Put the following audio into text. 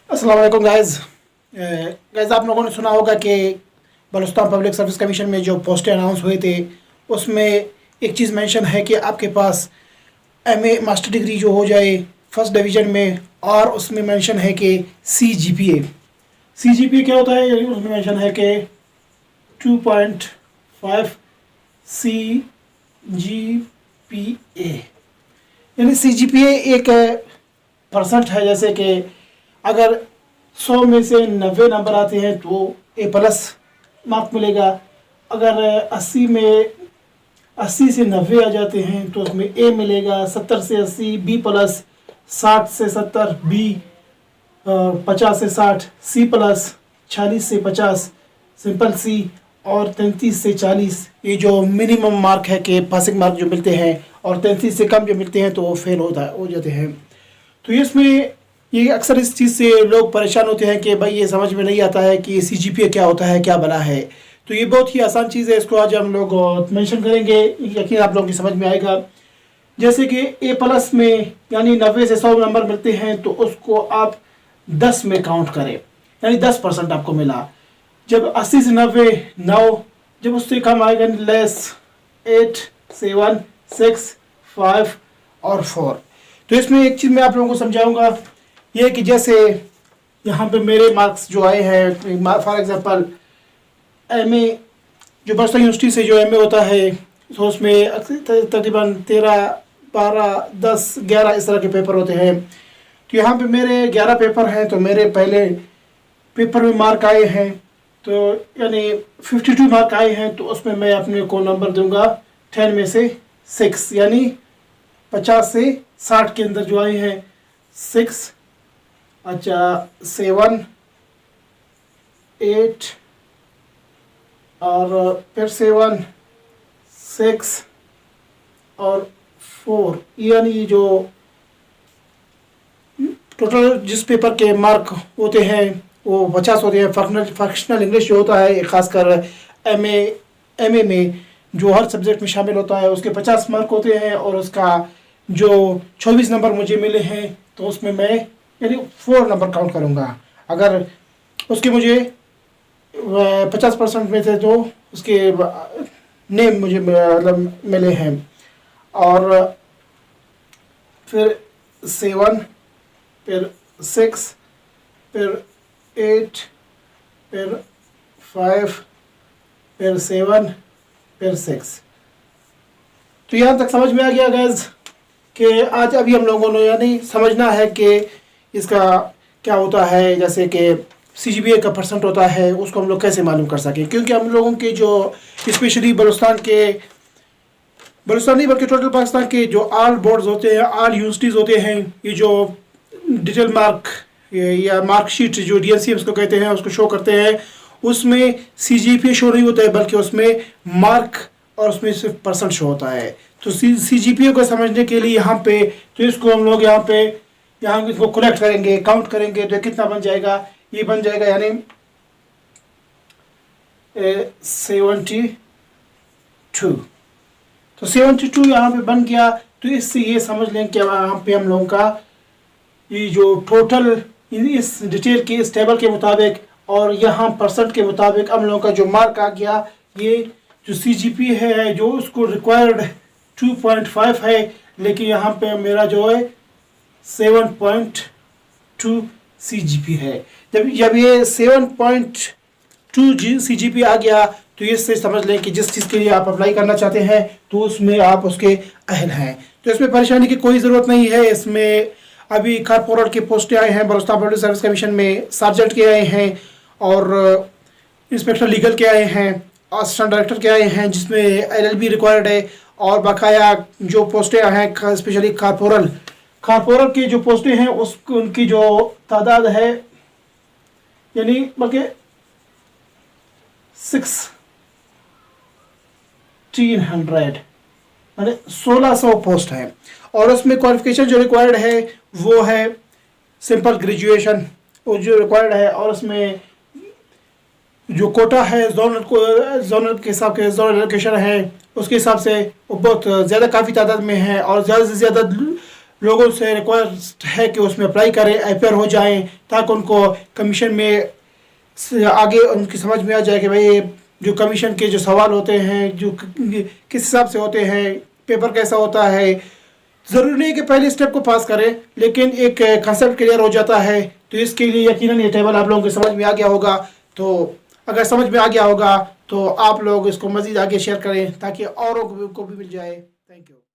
अस्सलाम वालेकुम गाइज़ आप लोगों ने सुना होगा कि बलूचिस्तान पब्लिक सर्विस कमीशन में जो पोस्टें अनाउंस हुए थे उसमें एक चीज़ मेंशन है कि आपके पास एमए मास्टर डिग्री जो हो जाए फर्स्ट डिवीज़न में, और उसमें मेंशन है कि सी जी पी ए क्या होता है। उसमें मेंशन है कि 2.5 CGPA, यानी CGPA एक परसेंट है। जैसे कि अगर 100 में से 90 नंबर आते हैं तो A+ मार्क मिलेगा। अगर 80 से 90 आ जाते हैं तो उसमें A मिलेगा, 70 से 80 B+, 60 से 70 B, 50 से 60 C+, 40 से 50 सिंपल C, और 33 से 40 ये जो मिनिमम मार्क है कि पासिंग मार्क जो मिलते हैं, और 33 से कम जो मिलते हैं तो वो फेल हो जाते हैं। तो इसमें ये अक्सर इस चीज़ से लोग परेशान होते हैं कि भाई ये समझ में नहीं आता है कि CGPA क्या होता है, क्या बना है। तो ये बहुत ही आसान चीज़ है, इसको आज हम लोग मेंशन करेंगे, यकीन आप लोगों की समझ में आएगा। जैसे कि A+ में यानी 90 से 100 नंबर मिलते हैं तो उसको आप 10 में काउंट करें, यानी 10% आपको मिला। जब 80 से 90 9, जब उससे कम आएगा लेस 8 7 6 5 और 4। तो इसमें एक चीज़ मैं आप लोगों को समझाऊंगा, ये कि जैसे यहाँ पे मेरे मार्क्स जो आए हैं, फॉर एग्जांपल एमए जो बस्तर यूनिवर्सिटी से जो एमए होता है तो उसमें तकरीबन 13 12 10 11 इस तरह के पेपर होते हैं। तो यहाँ पे मेरे 11 पेपर हैं, तो मेरे पहले पेपर में मार्क आए हैं, तो यानी 52 मार्क आए हैं। तो उसमें मैं अपने को नंबर दूंगा 10 में से 6, यानी 50 से 60 के अंदर जो आए हैं 6, अच्छा 7 8 और फिर 7 6 और 4, यानी जो टोटल जिस पेपर के मार्क होते हैं वो 50 होते हैं। फंक्शनल इंग्लिश जो होता है खासकर एमए में जो हर सब्जेक्ट में शामिल होता है उसके 50 मार्क होते हैं, और उसका जो 24 नंबर मुझे मिले हैं तो उसमें मैं यानी 4 नंबर काउंट करूँगा। अगर उसके मुझे 50% में थे तो उसके नेम मुझे मतलब मिले हैं, और फिर 7 फिर 6 फिर 8 फिर 5 फिर 7 फिर 6। तो यहाँ तक समझ में आ गया गाइस कि आज अभी हम लोगों ने यानी समझना है कि इसका क्या होता है। जैसे कि CGPA का परसेंट होता है उसको हम लोग कैसे मालूम कर सकें, क्योंकि हम लोगों के जो स्पेशली बलूचिस्तान नहीं बल्कि टोटल पाकिस्तान के जो ऑल बोर्ड्स होते हैं, ऑल यूनिवर्सिटीज़ होते हैं, ये जो डिटेल मार्क या मार्कशीट जो DNC उसको कहते हैं उसको शो करते हैं, उसमें CGPA शो नहीं होता है बल्कि उसमें मार्क और उसमें सिर्फ परसेंट शो होता है। तो CGPA को समझने के लिए यहाँ पे तो इसको हम लोग यहाँ इसको कलेक्ट करेंगे, काउंट करेंगे तो कितना बन जाएगा। ये बन जाएगा यानी 72। तो 72 यहाँ पे बन गया। तो इससे ये समझ लें कि यहाँ पे हम लोगों का ये जो टोटल इस डिटेल के इस टेबल के मुताबिक और यहाँ परसेंट के मुताबिक हम लोगों का जो मार्क आ गया, ये जो CGPA है जो उसको रिक्वायर्ड 2.5 है, लेकिन यहाँ पे मेरा जो है 7.2 CGPA है। जब ये 7.2 CGPA आ गया तो इससे समझ लें कि जिस चीज़ के लिए आप अप्लाई करना चाहते हैं तो उसमें आप उसके अहल हैं। तो इसमें परेशानी की कोई ज़रूरत नहीं है। इसमें अभी कारपोरेट के पोस्टें आए हैं, बलूचिस्तान पब्लिक सर्विस कमीशन में सार्जेंट के आए हैं, और इंस्पेक्टर लीगल के आए हैं, असिस्टेंट डायरेक्टर के आए हैं जिसमें LLB रिक्वायर्ड है, और बकाया जो पोस्टें आए हैं स्पेशली कारपोरेट की जो पोस्टें हैं उसको उनकी जो तादाद है यानी बल्कि 1600 पोस्ट हैं, और उसमें क्वालिफिकेशन जो रिक्वायर्ड है वो है सिंपल ग्रेजुएशन वो जो रिक्वायर्ड है, और उसमें जो कोटा है जोनल के हिसाब के जोनल एलोकेशन है उसके हिसाब से वो बहुत ज़्यादा काफ़ी तादाद में है, और ज़्यादा से ज़्यादा लोगों से रिक्वेस्ट है कि उसमें अप्लाई करें, अपेयर हो जाएं, ताकि उनको कमीशन में आगे उनकी समझ में आ जाए कि भाई जो कमीशन के जो सवाल होते हैं जो किस हिसाब से होते हैं, पेपर कैसा होता है। ज़रूरी नहीं कि पहले स्टेप को पास करें, लेकिन एक कंसेप्ट क्लियर हो जाता है। तो इसके लिए यकीनन ये टेबल आप लोगों को समझ में आ गया होगा। तो अगर समझ में आ गया होगा तो आप लोग इसको मज़ीद आगे शेयर करें ताकि औरों को भी मिल जाए।